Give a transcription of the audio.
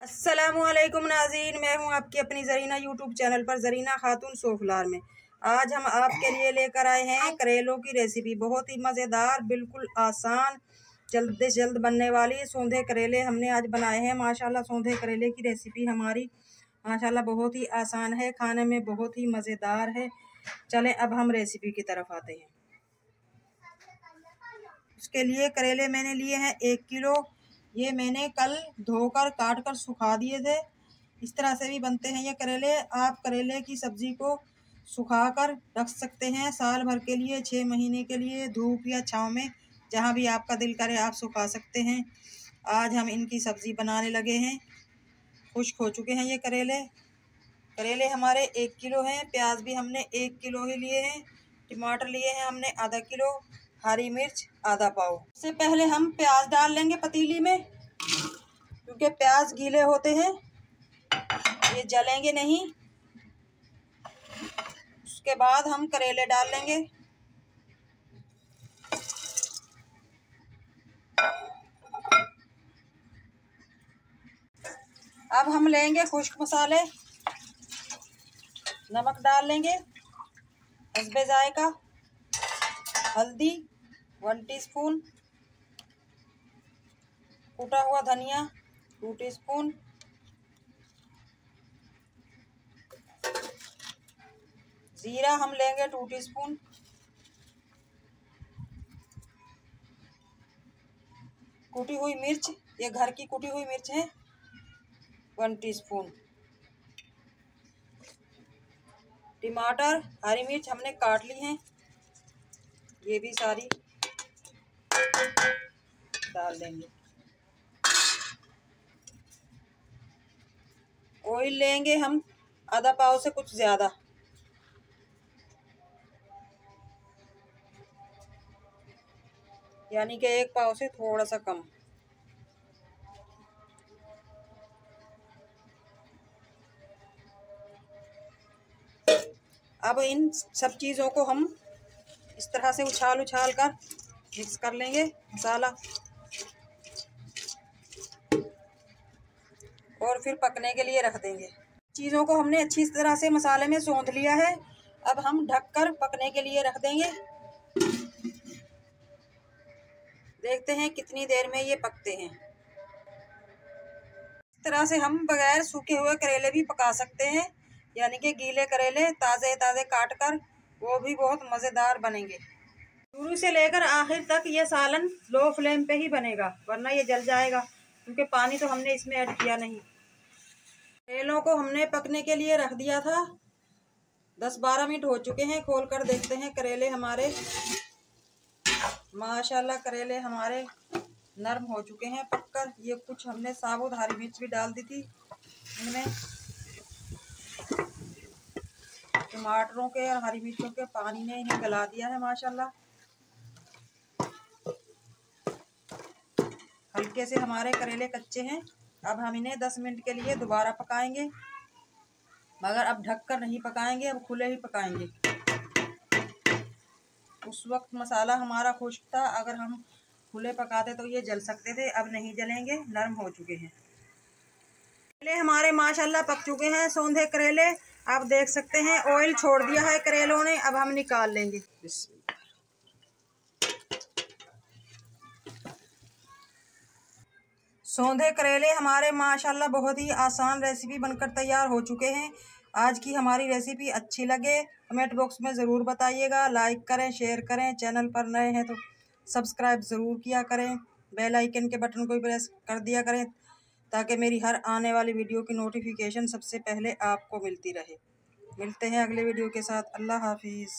अस्सलामुअलैकुम नाज़रीन, मैं हूं आपकी अपनी ज़रीना यूट्यूब चैनल पर ज़रीना खातून सोफलार में। आज हम आपके लिए लेकर आए हैं करेलों की रेसिपी। बहुत ही मज़ेदार, बिल्कुल आसान, जल्द से जल्द बनने वाली सौंधे करेले हमने आज बनाए हैं। माशाल्लाह सौंधे करेले की रेसिपी हमारी माशाल्लाह बहुत ही आसान है, खाने में बहुत ही मज़ेदार है। चलें अब हम रेसिपी की तरफ आते हैं। उसके लिए करेले मैंने लिए हैं 1 किलो। ये मैंने कल धोकर काट कर सुखा दिए थे। इस तरह से भी बनते हैं ये करेले। आप करेले की सब्ज़ी को सुखा कर रख सकते हैं साल भर के लिए, 6 महीने के लिए, धूप या छाँव में, जहाँ भी आपका दिल करे आप सुखा सकते हैं। आज हम इनकी सब्ज़ी बनाने लगे हैं। खुश्क हो चुके हैं ये करेले। करेले हमारे 1 किलो हैं। प्याज भी हमने 1 किलो ही लिए हैं। टमाटर लिए हैं हमने आधा किलो। हरी मिर्च आधा पाव। इससे पहले हम प्याज डाल लेंगे पतीली में, क्योंकि प्याज गीले होते हैं, ये जलेंगे नहीं। उसके बाद हम करेले डाल लेंगे। अब हम लेंगे खुश्क मसाले, नमक डाल लेंगे, हस्बे जायका, हल्दी 1 टीस्पून, कूटा हुआ धनिया 2 टीस्पून, जीरा हम लेंगे 2 टीस्पून, कूटी हुई मिर्च, ये घर की कूटी हुई मिर्च है 1 टीस्पून, टमाटर हरी मिर्च हमने काट ली हैं, ये भी सारी डाल देंगे। ऑयल लेंगे हम आधा पाव से कुछ ज़्यादा। यानी कि 1 पाव से थोड़ा सा कम। अब इन सब चीज़ों को हम इस तरह से उछाल कर मिक्स कर लेंगे मसाला, और फिर पकने के लिए रख देंगे। चीज़ों को हमने अच्छी तरह से मसाले में सौंध लिया है। अब हम ढककर पकने के लिए रख देंगे। देखते हैं कितनी देर में ये पकते हैं। इस तरह से हम बगैर सूखे हुए करेले भी पका सकते हैं, यानी कि गीले करेले ताज़े ताज़े काट कर, वो भी बहुत मज़ेदार बनेंगे। शुरू से लेकर आखिर तक ये सालन लो फ्लेम पे ही बनेगा, वरना ये जल जाएगा, क्योंकि पानी तो हमने इसमें ऐड किया नहीं। करेलों को हमने पकने के लिए रख दिया था। 10-12 मिनट हो चुके हैं। खोल कर देखते हैं करेले हमारे। माशाल्लाह करेले हमारे नरम हो चुके हैं पककर। ये कुछ हमने साबुत हरी मिर्च भी डाल दी थी इनमें। टमाटरों के और हरी मिर्चों के पानी ने इन्हें गला दिया है माशाल्लाह। हल्के से हमारे करेले कच्चे हैं। अब हम इन्हें 10 मिनट के लिए दोबारा पकाएंगे, मगर अब ढककर नहीं पकाएंगे, अब खुले ही पकाएंगे। उस वक्त मसाला हमारा खुश्क था, अगर हम खुले पकाते तो ये जल सकते थे। अब नहीं जलेंगे, नरम हो चुके हैं करेले हमारे माशाल्लाह, पक चुके हैं सौंधे करेले। आप देख सकते हैं ऑयल छोड़ दिया है करेलों ने। अब हम निकाल लेंगे। सौंधे करेले हमारे माशाल्लाह बहुत ही आसान रेसिपी बनकर तैयार हो चुके हैं। आज की हमारी रेसिपी अच्छी लगे कमेंट बॉक्स में ज़रूर बताइएगा। लाइक करें, शेयर करें। चैनल पर नए हैं तो सब्सक्राइब ज़रूर किया करें। बेल आइकन के बटन को भी प्रेस कर दिया करें, ताकि मेरी हर आने वाली वीडियो की नोटिफिकेशन सबसे पहले आपको मिलती रहे। मिलते हैं अगले वीडियो के साथ। अल्लाह हाफिज़।